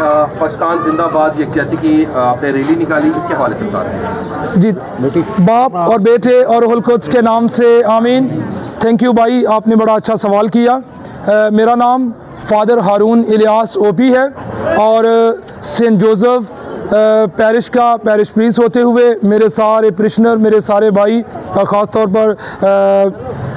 पाकिस्तान जिंदाबाद यकजहती की आपने रैली निकाली, इसके हवाले से बता रहे हैं जी। बाप और बेटे और रुहुल कुद्स के नाम से आमीन। थैंक यू भाई, आपने बड़ा अच्छा सवाल किया। मेरा नाम फादर हारून इलियास ओपी है और सेंट जोसेफ पैरिश का पैरिश प्रीस्ट होते हुए मेरे सारे प्रिशनर, मेरे सारे भाई, ख़ास तौर पर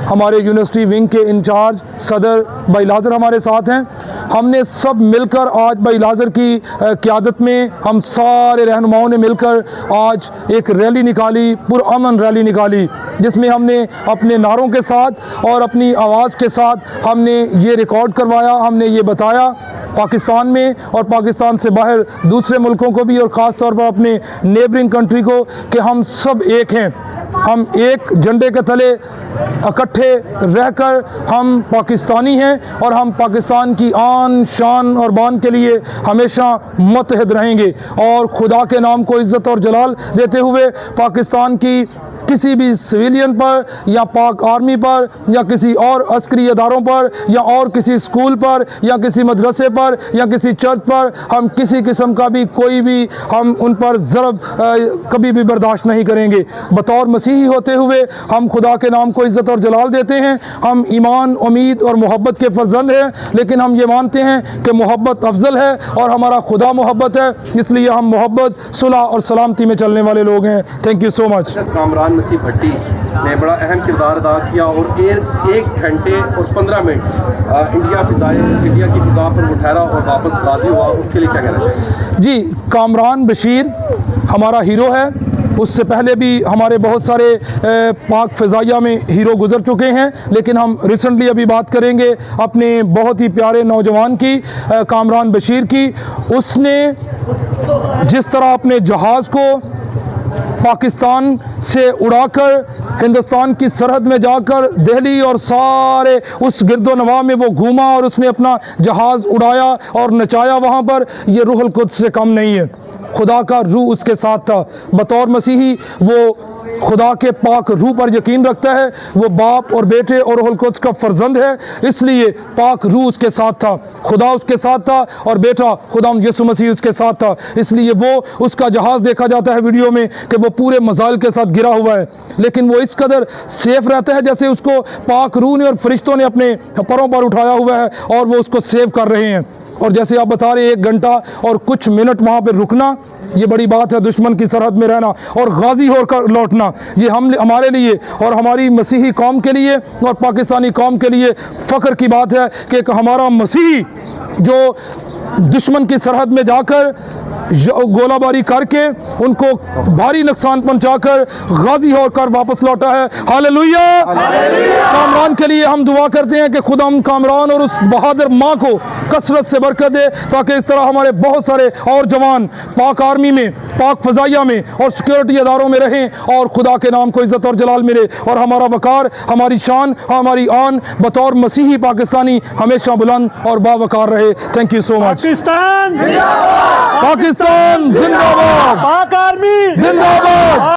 हमारे यूनिवर्सिटी विंग के इंचार्ज सदर भाई लाजर हमारे साथ हैं। हमने सब मिलकर आज भाई लाजर की क़यादत में हम सारे रहनुमाओं ने मिलकर आज एक रैली निकाली, पुरअमन रैली निकाली, जिसमें हमने अपने नारों के साथ और अपनी आवाज़ के साथ हमने ये रिकॉर्ड करवाया, हमने ये बताया पाकिस्तान में और पाकिस्तान से बाहर दूसरे मुल्कों को भी और ख़ास तौर पर अपने नेबरिंग कंट्री को कि हम सब एक हैं, हम एक झंडे के तले इकट्ठे रहकर हम पाकिस्तानी हैं और हम पाकिस्तान की आन शान और बान के लिए हमेशा मुत्तहिद रहेंगे और खुदा के नाम को इज़्ज़त और जलाल देते हुए पाकिस्तान की किसी भी सिविलियन पर या पाक आर्मी पर या किसी और अस्करी इदारों पर या और किसी स्कूल पर या किसी मदरसे पर या किसी चर्च पर हम किसी किस्म का भी कोई भी हम उन पर ज़रब कभी भी बर्दाश्त नहीं करेंगे। बतौर मसीही होते हुए हम खुदा के नाम को इज़्ज़त और जलाल देते हैं। हम ईमान, उम्मीद और मोहब्बत के फर्जंद हैं, लेकिन हम ये मानते हैं कि मोहब्बत अफजल है और हमारा खुदा मोहब्बत है, इसलिए हम मोहब्बत, सुलह और सलामती में चलने वाले लोग हैं। Thank you so much. Kamran Masih Bhatti ने बड़ा अहम किरदार अदा किया और 1 घंटे और 15 मिनट इंडिया की फ़िज़ा पर वो ठहरा और वापस गाज़ी हुआ, उसके लिए क्या कहना चाहिए? जी, कामरान बशीर हमारा हीरो है। उससे पहले भी हमारे बहुत सारे पाक फ़िज़ाइया में हीरो गुज़र चुके हैं, लेकिन हम रिसेंटली अभी बात करेंगे अपने बहुत ही प्यारे नौजवान की, कामरान बशीर की। उसने जिस तरह अपने जहाज़ को पाकिस्तान से उड़ाकर हिंदुस्तान की सरहद में जाकर दिल्ली और सारे उस गिरदो नवाह में वो घूमा और उसने अपना जहाज़ उड़ाया और नचाया वहाँ पर, ये रुहुल कुद्स से कम नहीं है। खुदा का रूह उसके साथ था। बतौर मसीही वो खुदा के पाक रूह पर यकीन रखता है, वो बाप और बेटे और रुहुल कुद्स का फर्जंद है, इसलिए पाक रूह उसके साथ था, खुदा उसके साथ था और बेटा खुदाम यीशु मसीह उसके साथ था। इसलिए वो उसका जहाज़ देखा जाता है वीडियो में कि वो पूरे मज़ाइल के साथ गिरा हुआ है, लेकिन वो इस कदर सेफ रहता है जैसे उसको पाक रूह ने और फरिश्तों ने अपने परों पर उठाया हुआ है और वो उसको सेव कर रहे हैं। और जैसे आप बता रहे 1 घंटा और कुछ मिनट वहाँ पर रुकना, ये बड़ी बात है। दुश्मन की सरहद में रहना और गाजी होकर लौटना, ये हमारे लिए और हमारी मसीही कौम के लिए और पाकिस्तानी कौम के लिए फ़ख्र की बात है कि हमारा मसीही जो दुश्मन की सरहद में जाकर गोलाबारी करके उनको भारी नुकसान पहुंचाकर गाजी होकर वापस लौटा है। हालेलुया। कामरान के लिए हम दुआ करते हैं कि खुदा हम कामरान और उस बहादुर माँ को कसरत से बरकत दे, ताकि इस तरह हमारे बहुत सारे और जवान पाक आर्मी में, पाक फ़िज़ाइया में और सिक्योरिटी इदारों में रहें और खुदा के नाम को इज़्ज़त और जलाल मिले और हमारा वक़ार, हमारी शान, हमारी आन बतौर मसीही पाकिस्तानी हमेशा बुलंद और बावकार रहे। Thank you so much. Pakistan Pakistan जिंदाबाद, पाक आर्मी जिंदाबाद।